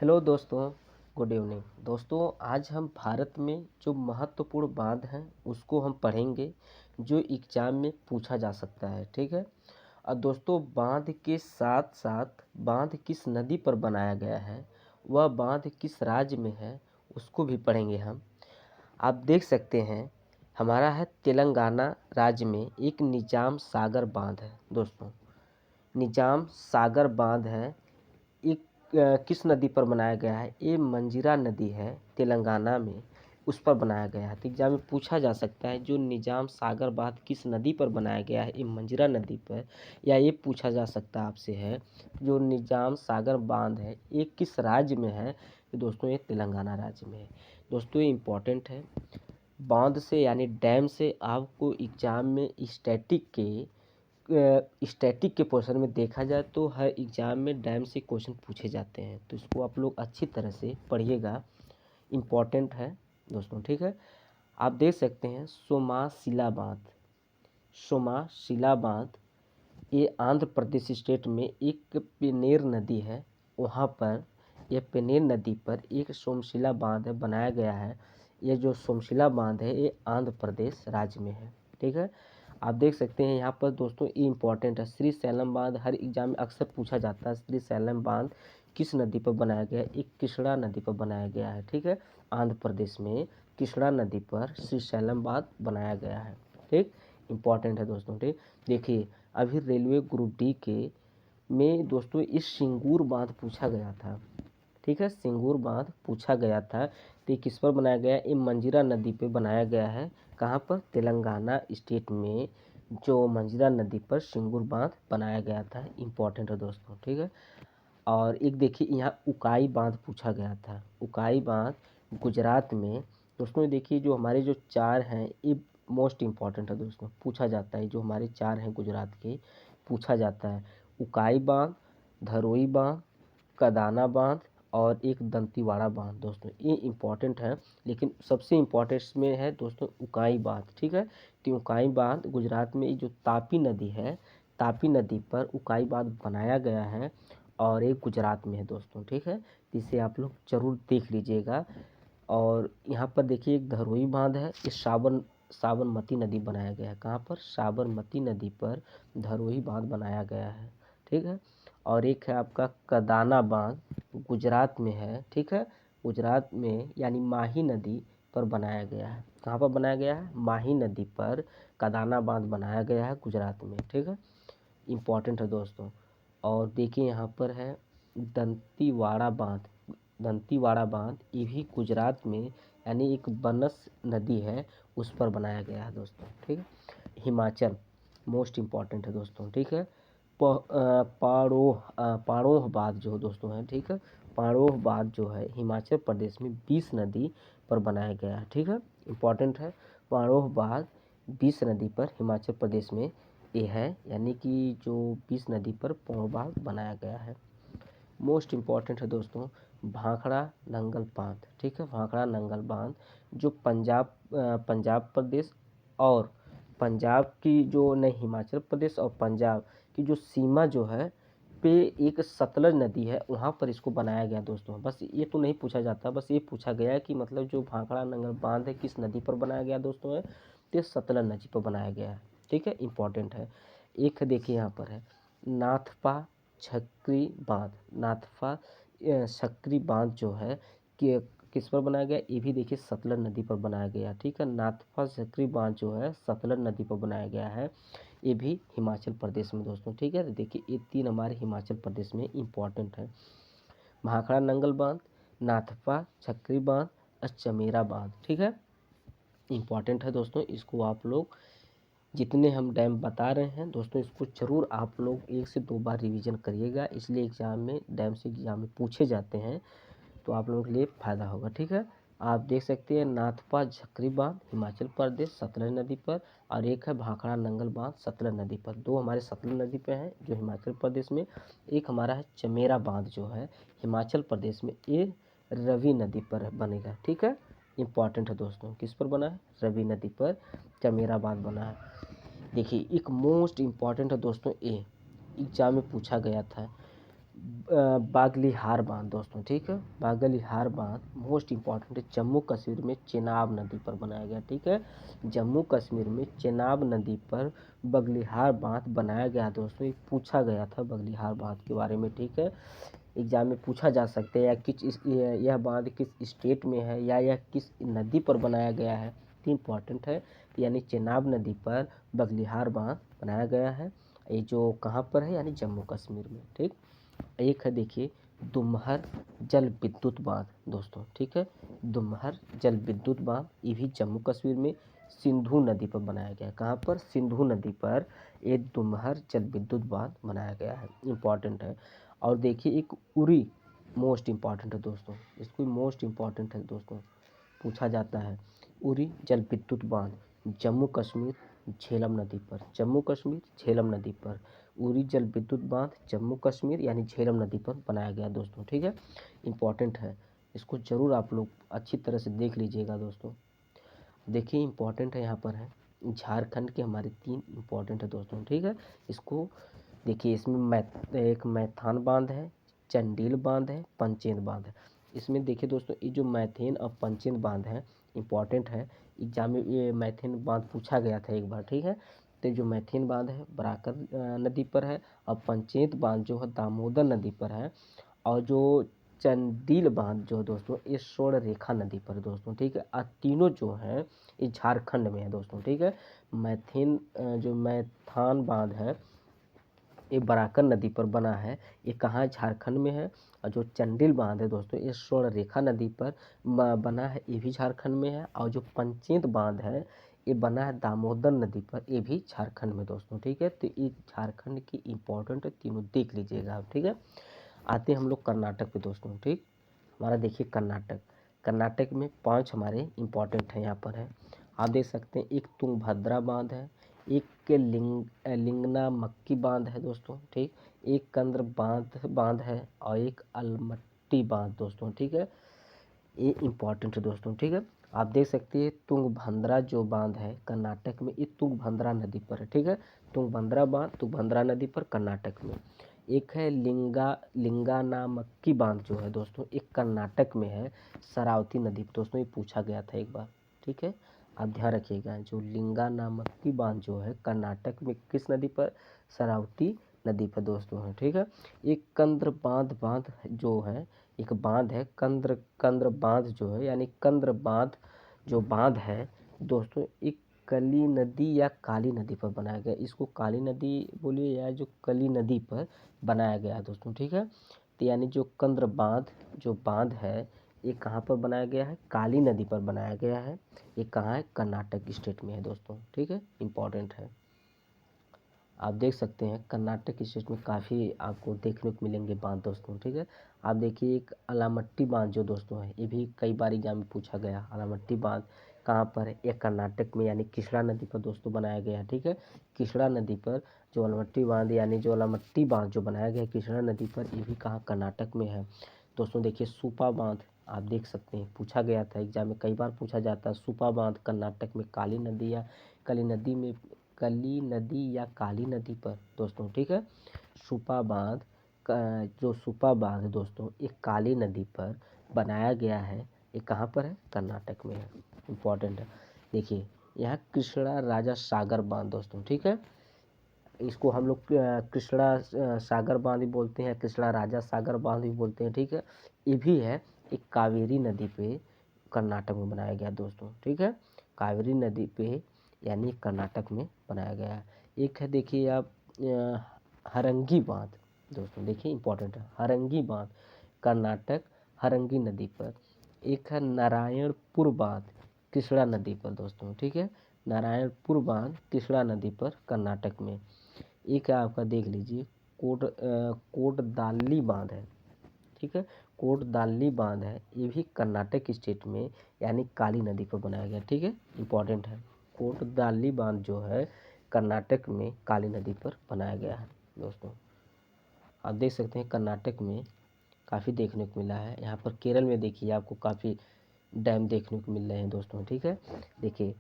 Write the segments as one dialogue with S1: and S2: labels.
S1: Hello दोस्तों, good evening. दोस्तों, आज हम भारत में जो महत्वपूर्ण बांध हैं उसको हम पढ़ेंगे जो एग्जाम में पूछा जा सकता है। ठीक है। और दोस्तों, बांध के साथ साथ बांध किस नदी पर बनाया गया है, वह बांध किस राज्य में है, उसको भी पढ़ेंगे हम। आप देख सकते हैं, हमारा है तेलंगाना राज्य में एक निजाम सागर बांध है। दोस्तों, निजाम सागर बांध है। एक किस नदी पर बनाया गया है? ये मंजीरा नदी है तेलंगाना में, उस पर बनाया गया है। तो एग्जाम में पूछा जा सकता है जो निजाम सागर बांध किस नदी पर बनाया गया है, ये मंजीरा नदी पर। या ये पूछा जा सकता है आपसे है जो निजाम सागर बांध है ये किस राज्य में है? तो दोस्तों, ये तेलंगाना राज्य में है। दोस्तों, ये इम्पोर्टेंट है। बांध से यानी डैम से आपको एग्जाम में स्टैटिक के पोर्शन में देखा जाए तो हर एग्जाम में डैम से क्वेश्चन पूछे जाते हैं, तो इसको आप लोग अच्छी तरह से पढ़िएगा, इम्पॉर्टेंट है दोस्तों। ठीक है। आप देख सकते हैं सोमाशिला बांध। सोमाशिला बांध ये आंध्र प्रदेश स्टेट में एक पेनेर नदी है, वहाँ पर यह पेनेर नदी पर एक सोमशिला बांध है बनाया गया है। ये जो सोमशिला बांध है ये आंध्र प्रदेश राज्य में है। ठीक है। आप देख सकते हैं यहाँ पर दोस्तों, ये इम्पोर्टेंट है। श्री सैलम बांध हर एग्जाम में अक्सर पूछा जाता है। श्री सैलम बांध किस नदी पर बनाया गया है? एक कृष्णा नदी पर बनाया गया है। ठीक है। आंध्र प्रदेश में कृष्णा नदी पर श्री सैलम बांध बनाया गया है। ठीक, इम्पॉर्टेंट है दोस्तों। ठीक, देखिए अभी रेलवे ग्रुप डी के में दोस्तों इस सिंगूर बांध पूछा गया था। ठीक है, सिंगूर बांध पूछा गया था। तो ये किस पर बनाया गया है? ये मंजीरा नदी पे बनाया गया है। कहाँ पर? तेलंगाना स्टेट में जो मंजीरा नदी पर सिंगूर बांध बनाया गया था। इम्पोर्टेंट है दोस्तों। ठीक है। और एक देखिए यहाँ उकाई बांध पूछा गया था। उकाई बांध गुजरात में। दोस्तों, देखिए जो हमारे जो चार हैं ये मोस्ट इम्पॉर्टेंट है दोस्तों, पूछा जाता है। जो हमारे चार हैं गुजरात के, पूछा जाता है। उकाई बांध, धरोई बांध, कदाना बांध और एक दंतीवाड़ा बांध। दोस्तों, ये इम्पॉर्टेंट है, लेकिन सबसे इम्पॉर्टेंट में है दोस्तों उकाई बांध। ठीक है। तो उकाई बांध गुजरात में जो तापी नदी है, तापी नदी पर उकाई बांध बनाया गया है और एक गुजरात में है दोस्तों। ठीक है। तो इसे आप लोग जरूर देख लीजिएगा। और यहाँ पर देखिए एक धरोई बांध है, इस साबरमती नदी बनाया गया है। कहाँ पर? साबरमती नदी पर धरोई बांध बनाया गया है। ठीक है। और एक है आपका कदाना बांध, गुजरात में है। ठीक है। गुजरात में यानी माही नदी पर बनाया गया है। कहाँ पर बनाया गया है? माही नदी पर कदाना बांध बनाया गया है गुजरात में। ठीक है, इम्पॉर्टेंट है दोस्तों। और देखिए यहाँ पर है दंतीवाड़ा बांध। दंतीवाड़ा बांध ये भी गुजरात में यानी एक बनस नदी है उस पर बनाया गया है दोस्तों। ठीक है। हिमाचल मोस्ट इम्पॉर्टेंट है दोस्तों। ठीक है। पाड़ोह बांध जो दोस्तों है, ठीक है, पाड़ोह बांध जो है हिमाचल प्रदेश में 20 नदी पर बनाया गया है। ठीक है, इम्पॉर्टेंट है। पाड़ोह बांध 20 नदी पर हिमाचल प्रदेश में ये है, यानी कि जो 20 नदी पर पाड़ोह बांध बनाया गया है। मोस्ट इम्पॉर्टेंट है दोस्तों भाखड़ा नंगल बांध। ठीक है, भाखड़ा नंगल बांध जो पंजाब प्रदेश और पंजाब की जो नहीं हिमाचल प्रदेश और पंजाब की जो सीमा जो है पे एक सतलज नदी है, वहाँ पर इसको बनाया गया दोस्तों। बस ये तो नहीं पूछा जाता, बस ये पूछा गया कि मतलब जो भाखड़ा नंगल बांध है किस नदी पर बनाया गया दोस्तों है, तो सतलज नदी पर बनाया गया है। ठीक है, इम्पॉर्टेंट है। एक देखिए यहाँ पर है नाथपा छकरी बांध। नाथपा छकरी बांध जो है कि किस पर बनाया गया? ये भी देखिए सतलज नदी पर बनाया गया। ठीक है, नाथपा छकरी बांध जो है सतलज नदी पर बनाया गया है, ये भी हिमाचल प्रदेश में दोस्तों। ठीक है, तो देखिए ये तीन हमारे हिमाचल प्रदेश में इम्पॉर्टेंट है। भाखड़ा नंगल बांध, नाथपा छकरी बांध और चमेरा बांध। ठीक है, इम्पॉर्टेंट है दोस्तों। इसको आप लोग जितने हम डैम बता रहे हैं दोस्तों, इसको ज़रूर आप लोग 1 से 2 बार रिवीजन करिएगा, इसलिए एग्ज़ाम में डैम से एग्ज़ाम में पूछे जाते हैं, तो आप लोगों के लिए फ़ायदा होगा। ठीक है, आप देख सकते हैं नाथपा झकरी बांध हिमाचल प्रदेश सतलज नदी पर, और एक है भाखड़ा नंगल बांध सतलज नदी पर। दो हमारे सतलज नदी पे हैं जो हिमाचल प्रदेश में, एक हमारा है चमेरा बांध जो है हिमाचल प्रदेश में, ये रवि नदी पर बनेगा। ठीक है, इम्पॉर्टेंट है दोस्तों। किस पर बना है? रवि नदी पर चमेरा बांध बना है। देखिए एक मोस्ट इम्पॉर्टेंट है दोस्तों, एग्जाम में पूछा गया था बागलीहार बांध दोस्तों, ठीक है। बागलीहार बांध मोस्ट इम्पॉर्टेंट है, जम्मू कश्मीर में चेनाब नदी पर बनाया गया, ठीक है। जम्मू कश्मीर में चेनाब नदी पर बागलीहार बांध बनाया गया दोस्तों। ये पूछा गया था बागलीहार बांध के बारे में, ठीक है। एग्जाम में पूछा जा सकता है, या यह बांध किस स्टेट में है, या यह किस नदी पर बनाया गया है, तो इम्पॉर्टेंट है। यानी चेनाब नदी पर बागलीहार बांध बनाया गया है। ये जो कहाँ पर है, यानी जम्मू कश्मीर में, ठीक। एक है देखिए दुमहर जल विद्युत बांध दोस्तों, ठीक है। दुमहर जल विद्युत बांध ये भी जम्मू कश्मीर में सिंधु नदी पर बनाया गया है। कहाँ पर, सिंधु नदी पर ये दुमहर जल विद्युत बांध बनाया गया है, इम्पॉर्टेंट है। और देखिए एक उरी मोस्ट इम्पॉर्टेंट है दोस्तों, इसको मोस्ट इम्पॉर्टेंट है दोस्तों, पूछा जाता है। उरी जल विद्युत बांध जम्मू कश्मीर झेलम नदी पर, जम्मू कश्मीर झेलम नदी पर उरी जल विद्युत बांध जम्मू कश्मीर यानी झेलम नदी पर बनाया गया दोस्तों, ठीक है। इम्पॉर्टेंट है, इसको जरूर आप लोग अच्छी तरह से देख लीजिएगा दोस्तों। देखिए इम्पॉर्टेंट है, यहाँ पर है झारखंड के हमारे 3 इम्पॉर्टेंट है दोस्तों, ठीक है। इसको देखिए, इसमें एक मैथान बांध है, चंडील बांध है, पंचेंद बांध है। इसमें देखिए दोस्तों, ये जो मैथेन और पंचेंद बांध है इम्पॉर्टेंट है। एग्जाम में ये मैथेन बांध पूछा गया था एक बार, ठीक है। तो जो मैथेन बांध है बराकर नदी पर है, और पंचेंद बांध जो है दामोदर नदी पर है, और जो चंडील बांध जो है दोस्तों ये स्वर्ण रेखा नदी पर है दोस्तों, ठीक है। और तीनों जो हैं ये झारखंड में है दोस्तों, ठीक है। जो मैथान बांध है ये बराकर नदी पर बना है, ये कहाँ झारखंड में है। और जो चंडील बांध है दोस्तों ये स्वर्ण रेखा नदी पर बना है, ये भी झारखंड में है। और जो पंचेत बांध है ये बना है दामोदर नदी पर, ये भी झारखंड में दोस्तों, ठीक है। तो ये झारखंड की इम्पोर्टेंट है, तीनों देख लीजिएगा आप, ठीक है। आते हैं हम लोग कर्नाटक पे दोस्तों, ठीक। हमारा देखिए कर्नाटक, कर्नाटक में 5 हमारे इम्पोर्टेंट हैं, यहाँ पर है आप देख सकते हैं। एक तुंगभद्रा बांध है, एक लिंगना मक्की बांध है दोस्तों, ठीक। एक कंद्र बांध है, और एक अलमट्टी बांध दोस्तों, ठीक है। ये इम्पॉर्टेंट है दोस्तों, ठीक है। आप देख सकते हैं तुंगभद्रा जो बांध है कर्नाटक में, ये तुंगभद्रा नदी पर है, ठीक है। तुंगभद्रा बांध तुंगभद्रा नदी पर कर्नाटक में। एक है लिंगानामक्की बांध जो है दोस्तों एक कर्नाटक में है, शरावती नदी पर दोस्तों, ये पूछा गया था एक बार, ठीक है। आप ध्यान रखिएगा, जो लिंगानामक्की बांध जो है कर्नाटक में किस नदी पर, शरावती नदी पर दोस्तों है, ठीक है। एक कंद्र बांध जो है, एक बांध है कंद्र बांध जो है, यानी कंद्र बांध जो बांध है दोस्तों एक कली नदी या काली नदी पर बनाया गया। इसको काली नदी बोलिए या जो कली नदी पर बनाया गया है दोस्तों, ठीक है। तो यानी जो कंद्र बांध जो बांध है ये कहाँ पर बनाया गया है, काली नदी पर बनाया गया है। ये कहाँ है, कर्नाटक स्टेट में है दोस्तों, ठीक है। इम्पॉर्टेंट है, आप देख सकते हैं कर्नाटक स्टेट में काफ़ी आपको देखने को मिलेंगे बांध दोस्तों, ठीक है। आप देखिए एक अलामट्टी बांध जो दोस्तों है, ये भी कई बार एग्जाम में पूछा गया। अलामट्टी बांध कहाँ पर है, ये कर्नाटक में यानी कृष्णा नदी पर दोस्तों बनाया गया है, ठीक है। कृष्णा नदी पर जो अलामट्टी बांध यानी जो अलामट्टी बांध जो बनाया गया है कृष्णा नदी पर, ये भी कहाँ, कर्नाटक में है दोस्तों। देखिए सुपा बांध आप देख सकते हैं, पूछा गया था एग्जाम में, कई बार पूछा जाता है। सुपा बांध कर्नाटक में काली नदी या काली नदी में, कली नदी या काली नदी पर दोस्तों, ठीक है। सुपा बांध जो सुपा बांध दोस्तों एक काली नदी पर बनाया गया है, ये कहाँ पर है, कर्नाटक में है, इम्पॉर्टेंट है। देखिए यहाँ कृष्णा राजा सागर बांध दोस्तों, ठीक है। इसको हम लोग कृष्णा सागर बांध भी बोलते हैं, कृष्णा राजा सागर बांध भी बोलते हैं, ठीक है। ये भी है एक कावेरी नदी पे कर्नाटक में बनाया गया दोस्तों, ठीक है। कावेरी नदी पे यानी कर्नाटक में बनाया गया है। एक है देखिए आप हरंगी बांध दोस्तों, देखिए इंपॉर्टेंट है, हरंगी बांध कर्नाटक हरंगी नदी पर। एक है नारायणपुर बांध कृष्णा नदी पर दोस्तों, ठीक है। नारायणपुर बांध कृष्णा नदी पर कर्नाटक में। एक है आपका देख लीजिए कोटदाली बांध है, ठीक है। कोटदाली बांध है, ये भी कर्नाटक स्टेट में यानी काली नदी पर बनाया गया, ठीक है। इंपॉर्टेंट है, कोटदाली बांध जो है कर्नाटक में काली नदी पर बनाया गया है दोस्तों। आप देख सकते हैं कर्नाटक में काफ़ी देखने को मिला है। यहाँ पर केरल में देखिए आपको काफ़ी डैम देखने को मिल रहे हैं दोस्तों, ठीक है। देखिए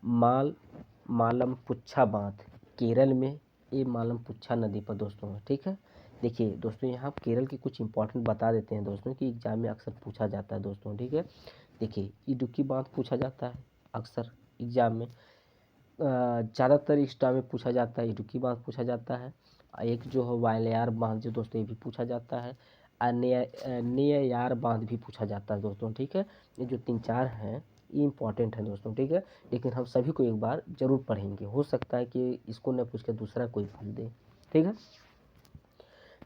S1: मालमपुच्छा बांध केरल में, ये मालमपुच्छा नदी पर दोस्तों है, ठीक है। देखिए दोस्तों, यहाँ केरल की कुछ इंपॉर्टेंट बता देते हैं दोस्तों कि एग्जाम में अक्सर पूछा जाता है दोस्तों, ठीक है। देखिए इडुक्की बांध पूछा जाता है अक्सर एग्जाम में, ज़्यादातर इस टाइम में पूछा जाता है, इडुक्की बांध पूछा जाता है। एक जो है वायलियार बांध जो दोस्तों ये भी पूछा जाता है, नेययार बांध भी पूछा जाता है दोस्तों, ठीक है। ये जो 3-4 हैं ये इंपॉर्टेंट है दोस्तों, ठीक है। लेकिन हम सभी को एक बार जरूर पढ़ेंगे, हो सकता है कि इसको न पूछ के दूसरा कोई पूछ दे, ठीक है।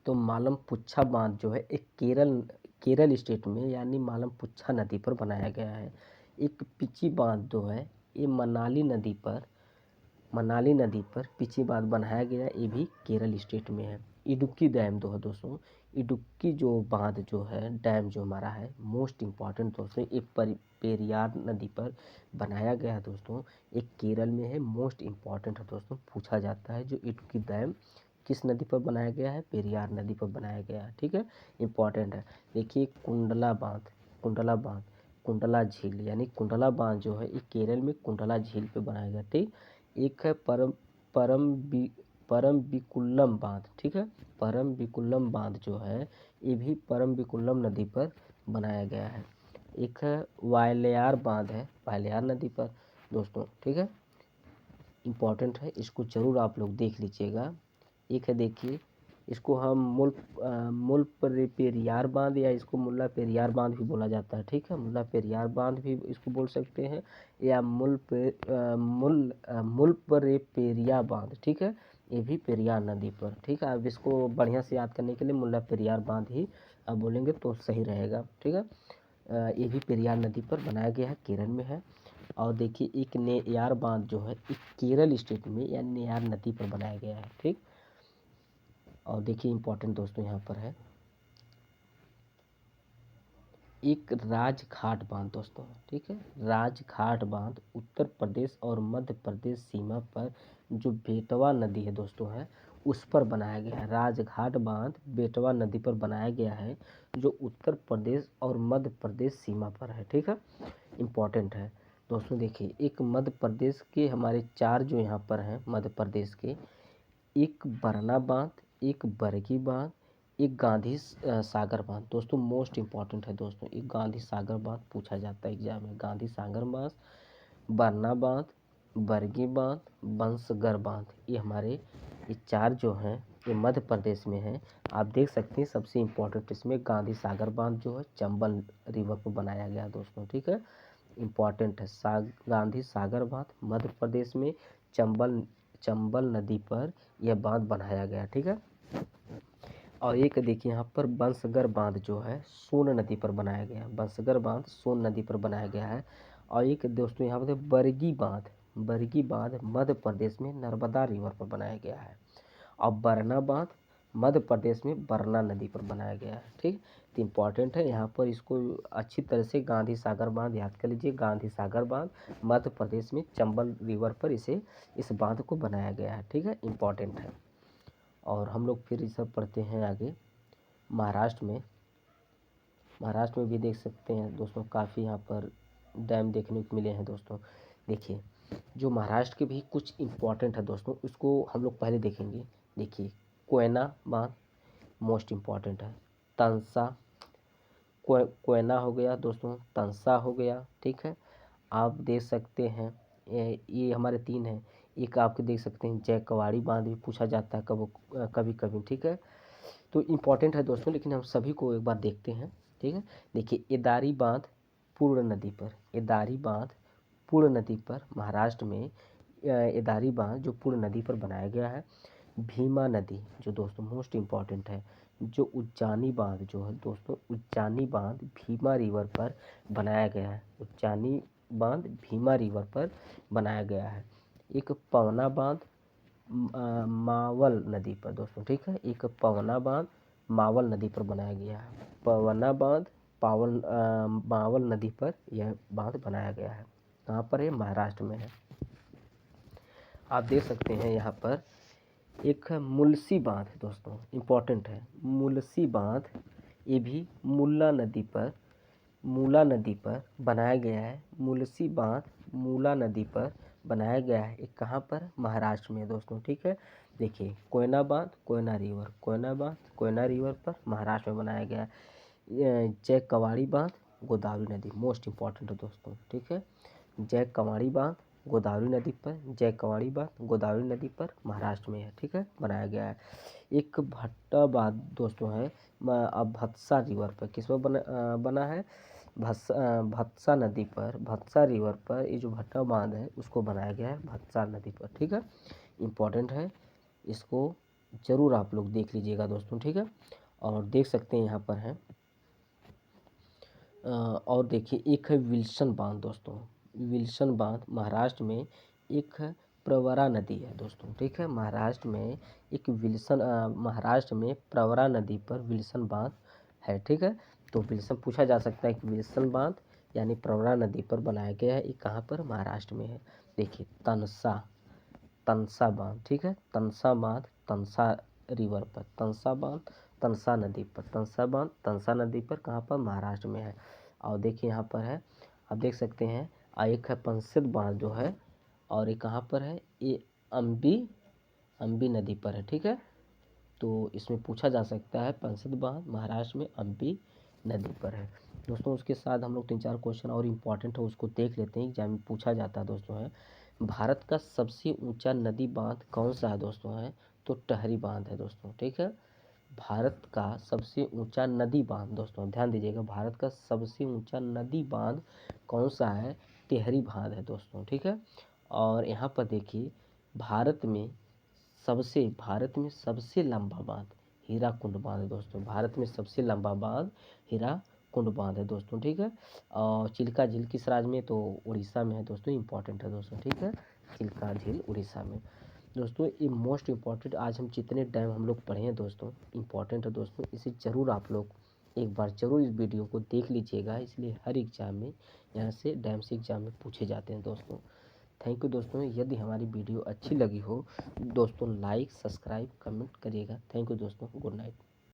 S1: तो मालमपुच्छा बांध जो है एक केरल स्टेट में यानी मालमपुच्छा नदी पर बनाया गया है। एक पिची बांध जो है ये मनाली नदी पर पिची बांध बनाया गया, ये भी केरल स्टेट में है। इडुक्की डैम जो है दोस्तों, इडुक्की जो बांध जो है डैम जो हमारा है मोस्ट इम्पॉर्टेंट दोस्तों, ये पेरियार नदी पर बनाया गया है दोस्तों, एक केरल में है, मोस्ट इम्पॉर्टेंट है दोस्तों, पूछा जाता है। जो इडुक्की डैम किस नदी पर बनाया गया है, पेरियार नदी पर बनाया गया है, ठीक है, इम्पॉर्टेंट है। देखिए कुंडला झील यानी कुंडला बांध जो है ये केरल में कुंडला झील पे बनाया गया, ठीक। एक है परम्बिकुलम बांध, ठीक है, परम्बिकुलम बांध जो है ये भी परम्बिकुलम नदी पर बनाया गया है। एक है वायलियार बांध है वायलियार नदी पर दोस्तों, ठीक है, इम्पॉर्टेंट है, इसको जरूर आप लोग देख लीजिएगा। एक है देखिए, इसको हम पेरियार बांध या इसको मुल्ला पेरियार बांध भी बोला जाता है, ठीक है, मुल्ला पेरियार बांध भी इसको बोल सकते हैं, या पेरिया बांध, ठीक है, ये भी पेरियार नदी पर, ठीक है। अब इसको बढ़िया से याद करने के लिए मुल्ला पेरियार बांध ही आप बोलेंगे तो सही रहेगा, ठीक है। ये भी पेरियार नदी पर बनाया गया है, केरल में है। और देखिए एक नेयार बांध जो है एक केरल स्टेट में या नेयार नदी पर बनाया गया है, ठीक। और देखिए इम्पोर्टेंट दोस्तों यहाँ पर है एक राजघाट बांध दोस्तों, ठीक है, राजघाट बांध उत्तर प्रदेश और मध्य प्रदेश सीमा पर जो बेतवा नदी है दोस्तों है उस पर बनाया गया है। राजघाट बांध बेतवा नदी पर बनाया गया है जो उत्तर प्रदेश और मध्य प्रदेश सीमा पर है, ठीक है, इम्पॉर्टेंट है दोस्तों। देखिए एक मध्य प्रदेश के हमारे 4 जो यहाँ पर हैं मध्य प्रदेश के, एक बरना बांध, एक बरगी बांध, एक गांधी सागर बांध दोस्तों, मोस्ट इम्पॉर्टेंट है दोस्तों, एक गांधी सागर बांध पूछा जाता है एग्जाम में। गांधी सागर बांध, बरना बांध, बरगी बांध, बंसगर बांध, ये हमारे ये 4 जो हैं ये मध्य प्रदेश में हैं। आप देख सकते हैं सबसे इम्पोर्टेंट इसमें गांधी सागर बांध जो है चंबल रिवर पर बनाया गया दोस्तों, ठीक है, इम्पॉर्टेंट है। गांधी सागर बांध मध्य प्रदेश में चंबल नदी पर यह बांध बनाया गया, ठीक है। और एक देखिए यहाँ पर बंसगर बांध जो है सोन नदी पर बनाया गया है, बंसगर बांध सोन नदी पर बनाया गया है। और एक दोस्तों यहाँ पर बरगी बांध मध्य प्रदेश में नर्मदा रिवर पर बनाया गया है। और बरना बांध मध्य प्रदेश में बरना नदी पर बनाया गया है, ठीक। तो इम्पॉर्टेंट है यहाँ पर, इसको अच्छी तरह से गांधी सागर बांध याद कर लीजिए। गांधी सागर बांध मध्य प्रदेश में चंबल रिवर पर इस बांध को बनाया गया है, ठीक है, इम्पॉर्टेंट है। और हम लोग फिर सब पढ़ते हैं आगे। महाराष्ट्र में भी देख सकते हैं दोस्तों, काफ़ी यहाँ पर डैम देखने को मिले हैं दोस्तों। देखिए जो महाराष्ट्र के भी कुछ इम्पॉर्टेंट है दोस्तों, उसको हम लोग पहले देखेंगे। देखिए कोयना बांध मोस्ट इम्पॉर्टेंट है, तंसा कोयना हो गया दोस्तों, तंसा हो गया, ठीक है। आप देख सकते हैं ये हमारे 3 हैं। एक आपके देख सकते हैं जयकवाड़ी बांध भी पूछा जाता है कभी कभी, ठीक है। तो इम्पॉर्टेंट है दोस्तों, लेकिन हम सभी को एक बार देखते हैं, ठीक है। देखिए एदारी बांध पूर्ण नदी पर महाराष्ट्र में एदारी बांध जो पूर्ण नदी पर बनाया गया है। भीमा नदी जो दोस्तों मोस्ट इम्पॉर्टेंट है, जो उज्जानी बांध जो है दोस्तों, उज्जानी बांध भीमा रिवर पर बनाया गया है, उज्जानी बांध भीमा रिवर पर बनाया गया है। एक पवना बांध मावल नदी पर दोस्तों, ठीक है, एक पवना बांध मावल नदी पर बनाया गया है। पवना बांध मावल नदी पर यह बांध बनाया गया है। कहाँ पर है, महाराष्ट्र में है। आप देख सकते हैं यहाँ पर एक मुलसी बांध दोस्तों, इम्पोर्टेंट है, मुलसी बांध, ये भी मूला नदी पर बनाया गया है। मुलसी बांध मूला नदी पर बनाया गया है, एक कहाँ पर, महाराष्ट्र में दोस्तों, ठीक है। देखिए कोयना बांध, कोयना रिवर, कोयना बांध, कोयना रिवर पर महाराष्ट्र में बनाया गया है। जय कवाड़ी बांध, गोदावरी नदी, मोस्ट इम्पॉर्टेंट है दोस्तों, ठीक है। जय कवाड़ी बांध गोदावरी नदी पर, जय कवाड़ी बांध गोदावरी नदी पर महाराष्ट्र में है, ठीक है, बनाया गया है। एक भट्टा बांध दोस्तों है अब भत्सा रिवर पर, किस पर बना है, भत्सा नदी पर, भत्सा रिवर पर ये जो भट्टा बांध है उसको बनाया गया है भत्सा नदी पर, ठीक है। इम्पॉर्टेंट है, इसको ज़रूर आप लोग देख लीजिएगा दोस्तों, ठीक है। और देख सकते हैं यहाँ पर है और देखिए एक है विल्सन बांध दोस्तों, विल्सन बांध महाराष्ट्र में एक है प्रवरा नदी है दोस्तों, ठीक है। महाराष्ट्र में एक महाराष्ट्र में प्रवरा नदी पर विल्सन बांध है, ठीक है। तो विल्सन पूछा जा सकता है कि विल्सन बांध यानी प्रवरा नदी पर बनाया गया है, ये कहाँ पर, महाराष्ट्र में है। देखिए तनसा बांध, ठीक है, तनसा बांध तनसा रिवर पर, तनसा बांध तनसा नदी पर, तनसा बांध तनसा नदी पर कहाँ पर, महाराष्ट्र में है। और देखिए यहाँ पर है, आप देख सकते हैं एक है पंसित बांध जो है, और ये कहाँ पर है, ये अम्बी नदी पर है, ठीक है। तो इसमें पूछा जा सकता है पंसित बांध महाराष्ट्र में अम्बी नदी पर है दोस्तों। उसके साथ हम लोग 3-4 क्वेश्चन और इम्पॉर्टेंट है उसको देख लेते हैं, एग्जाम में पूछा जाता है दोस्तों। है भारत का सबसे ऊंचा नदी बांध कौन सा है दोस्तों, है तो टहरी बांध है दोस्तों, ठीक है। भारत का सबसे ऊंचा नदी बांध दोस्तों, ध्यान दीजिएगा, भारत का सबसे ऊंचा नदी बांध कौन सा है, टिहरी बांध है दोस्तों, ठीक है। और यहाँ पर देखिए भारत में सबसे लंबा बांध हीराकुंड बांध है दोस्तों, भारत में सबसे लंबा बांध हीराकुंड बांध है दोस्तों, ठीक है। और चिल्का झील किस राज्य में, तो उड़ीसा में है दोस्तों, इंपॉर्टेंट है दोस्तों, ठीक है। चिल्का झील उड़ीसा में दोस्तों। ये मोस्ट इम्पॉर्टेंट आज हम जितने डैम हम लोग पढ़े हैं दोस्तों, इम्पॉर्टेंट है दोस्तों, इसे ज़रूर आप लोग एक बार ज़रूर इस वीडियो को देख लीजिएगा, इसलिए हर एग्ज़ाम में यहाँ से डैम से एग्ज़ाम में पूछे जाते हैं दोस्तों। थैंक यू दोस्तों, यदि हमारी वीडियो अच्छी लगी हो दोस्तों लाइक सब्सक्राइब कमेंट करिएगा। थैंक यू दोस्तों, गुड नाइट।